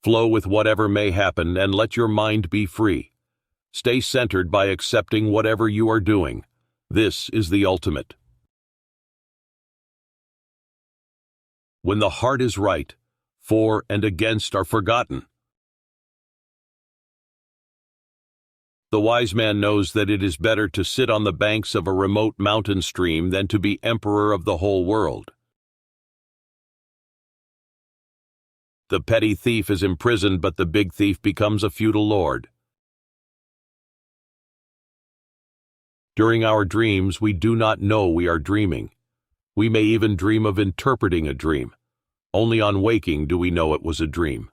Flow with whatever may happen and let your mind be free. Stay centered by accepting whatever you are doing. This is the ultimate. When the heart is right, for and against are forgotten. The wise man knows that it is better to sit on the banks of a remote mountain stream than to be emperor of the whole world. The petty thief is imprisoned, but the big thief becomes a feudal lord. During our dreams, we do not know we are dreaming. We may even dream of interpreting a dream. Only on waking do we know it was a dream.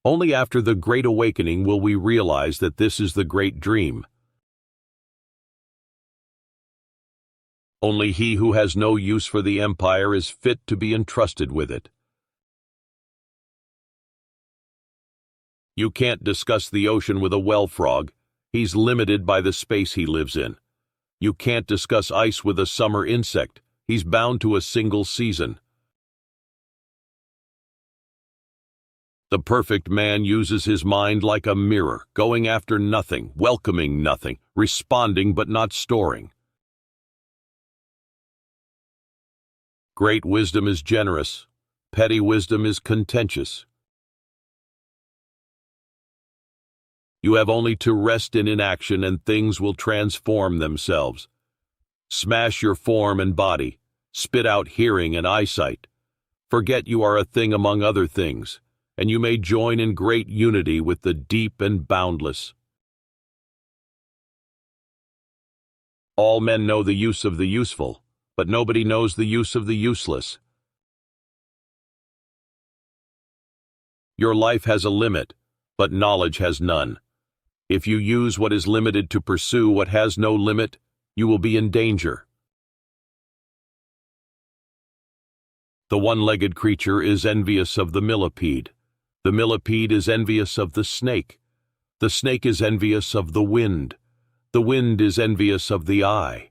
Only after the great awakening will we realize that this is the great dream. Only he who has no use for the empire is fit to be entrusted with it. You can't discuss the ocean with a well frog. He's limited by the space he lives in. You can't discuss ice with a summer insect. He's bound to a single season. The perfect man uses his mind like a mirror, going after nothing, welcoming nothing, responding but not storing. Great wisdom is generous. Petty wisdom is contentious. You have only to rest in inaction and things will transform themselves. Smash your form and body. Spit out hearing and eyesight. Forget you are a thing among other things, and you may join in great unity with the deep and boundless. All men know the use of the useful, but nobody knows the use of the useless. Your life has a limit, but knowledge has none. If you use what is limited to pursue what has no limit, you will be in danger. The one-legged creature is envious of the millipede. The millipede is envious of the snake. The snake is envious of the wind. The wind is envious of the eye.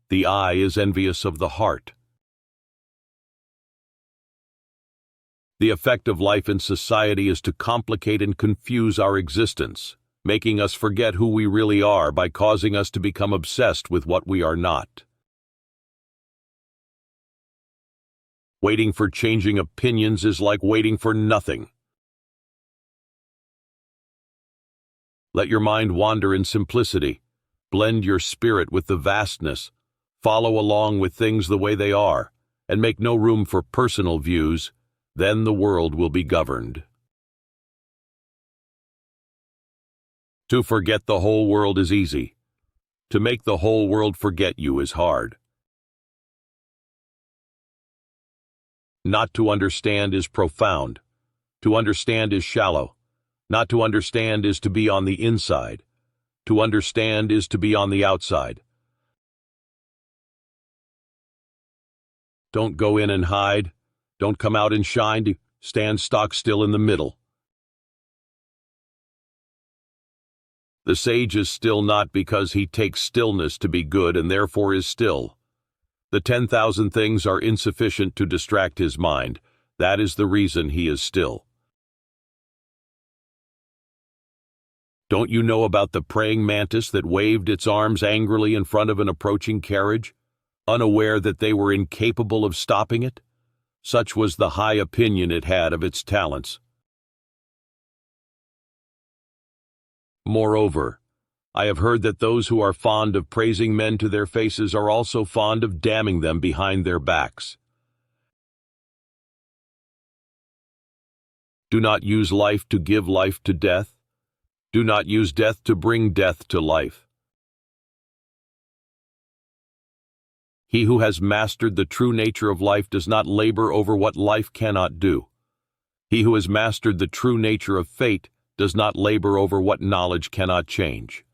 The eye is envious of the heart. The effect of life in society is to complicate and confuse our existence, making us forget who we really are by causing us to become obsessed with what we are not. Waiting for changing opinions is like waiting for nothing. Let your mind wander in simplicity. Blend your spirit with the vastness. Follow along with things the way they are, and make no room for personal views. Then the world will be governed. To forget the whole world is easy. To make the whole world forget you is hard. Not to understand is profound. To understand is shallow. Not to understand is to be on the inside. To understand is to be on the outside. Don't go in and hide. Don't come out and shine. Stand stock still in the middle. The sage is still not because he takes stillness to be good and therefore is still. The 10,000 things are insufficient to distract his mind. That is the reason he is still. Don't you know about the praying mantis that waved its arms angrily in front of an approaching carriage, unaware that they were incapable of stopping it? Such was the high opinion it had of its talents. Moreover, I have heard that those who are fond of praising men to their faces are also fond of damning them behind their backs. Do not use life to give life to death. Do not use death to bring death to life. He who has mastered the true nature of life does not labor over what life cannot do. He who has mastered the true nature of fate does not labor over what knowledge cannot change.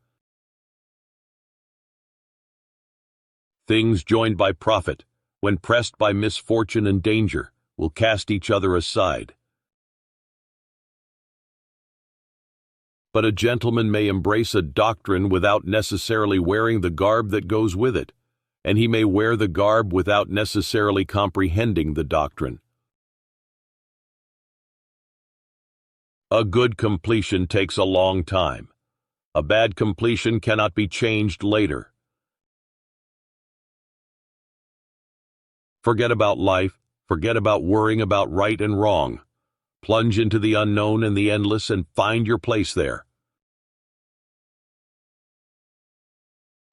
Things joined by profit, when pressed by misfortune and danger, will cast each other aside. But a gentleman may embrace a doctrine without necessarily wearing the garb that goes with it, and he may wear the garb without necessarily comprehending the doctrine. A good completion takes a long time. A bad completion cannot be changed later. Forget about life. Forget about worrying about right and wrong. Plunge into the unknown and the endless and find your place there.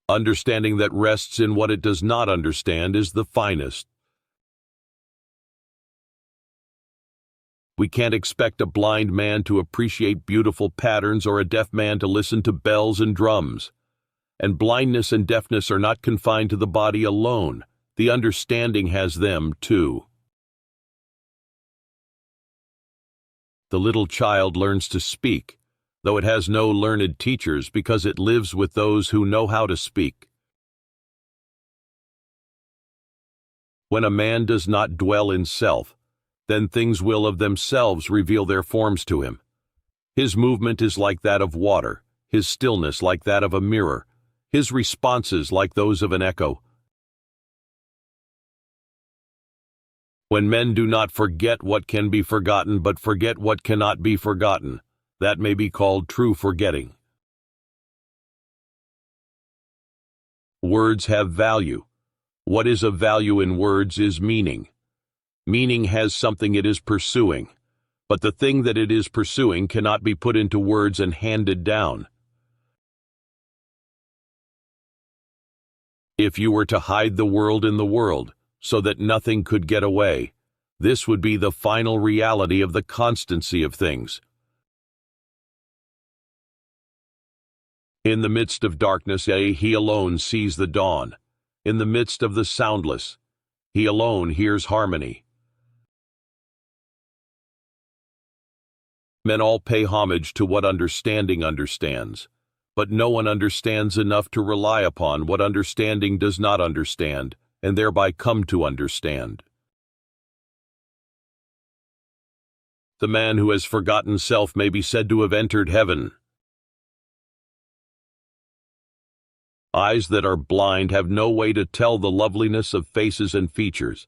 Understanding that rests in what it does not understand is the finest. We can't expect a blind man to appreciate beautiful patterns or a deaf man to listen to bells and drums. And blindness and deafness are not confined to the body alone. The understanding has them too. The little child learns to speak, though it has no learned teachers, because it lives with those who know how to speak. When a man does not dwell in self, then things will of themselves reveal their forms to him. His movement is like that of water, his stillness like that of a mirror, his responses like those of an echo. When men do not forget what can be forgotten but forget what cannot be forgotten, that may be called true forgetting. Words have value. What is of value in words is meaning. Meaning has something it is pursuing, but the thing that it is pursuing cannot be put into words and handed down. If you were to hide the world in the world, so that nothing could get away, this would be the final reality of the constancy of things. In the midst of darkness, he alone sees the dawn. In the midst of the soundless, he alone hears harmony. Men all pay homage to what understanding understands, but no one understands enough to rely upon what understanding does not understand, and thereby come to understand. The man who has forgotten self may be said to have entered heaven. Eyes that are blind have no way to tell the loveliness of faces and features.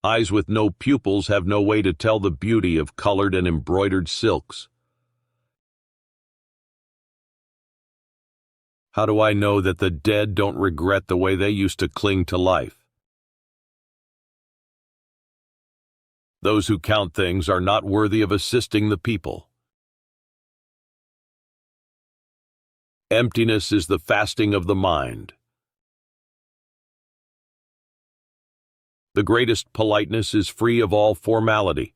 Eyes with no pupils have no way to tell the beauty of colored and embroidered silks. How do I know that the dead don't regret the way they used to cling to life? Those who count things are not worthy of assisting the people. Emptiness is the fasting of the mind. The greatest politeness is free of all formality.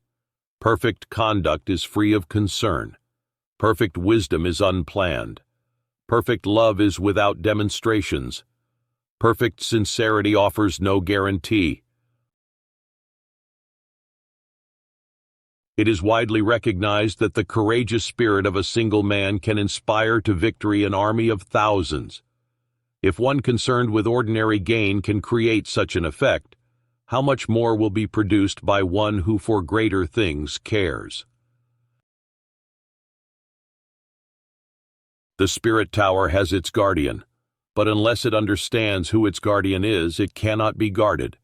Perfect conduct is free of concern. Perfect wisdom is unplanned. Perfect love is without demonstrations. Perfect sincerity offers no guarantee. It is widely recognized that the courageous spirit of a single man can inspire to victory an army of thousands. If one concerned with ordinary gain can create such an effect, how much more will be produced by one who for greater things cares? The spirit tower has its guardian, but unless it understands who its guardian is, it cannot be guarded.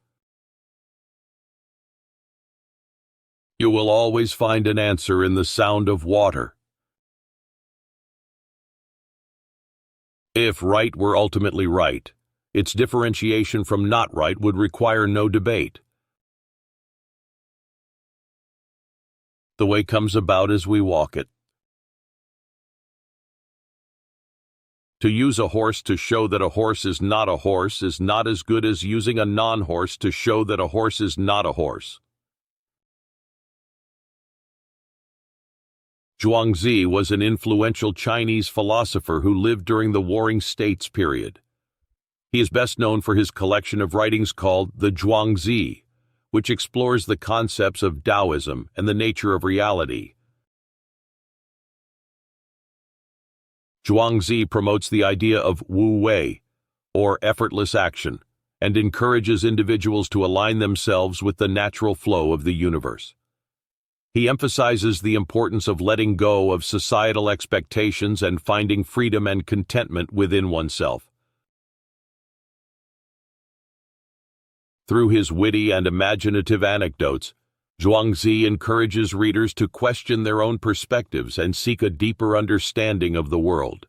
You will always find an answer in the sound of water. If right were ultimately right, its differentiation from not right would require no debate. The way comes about as we walk it. To use a horse to show that a horse is not a horse is not as good as using a non-horse to show that a horse is not a horse. Zhuangzi was an influential Chinese philosopher who lived during the Warring States period. He is best known for his collection of writings called the Zhuangzi, which explores the concepts of Daoism and the nature of reality. Zhuangzi promotes the idea of wu wei, or effortless action, and encourages individuals to align themselves with the natural flow of the universe. He emphasizes the importance of letting go of societal expectations and finding freedom and contentment within oneself. Through his witty and imaginative anecdotes, Zhuangzi encourages readers to question their own perspectives and seek a deeper understanding of the world.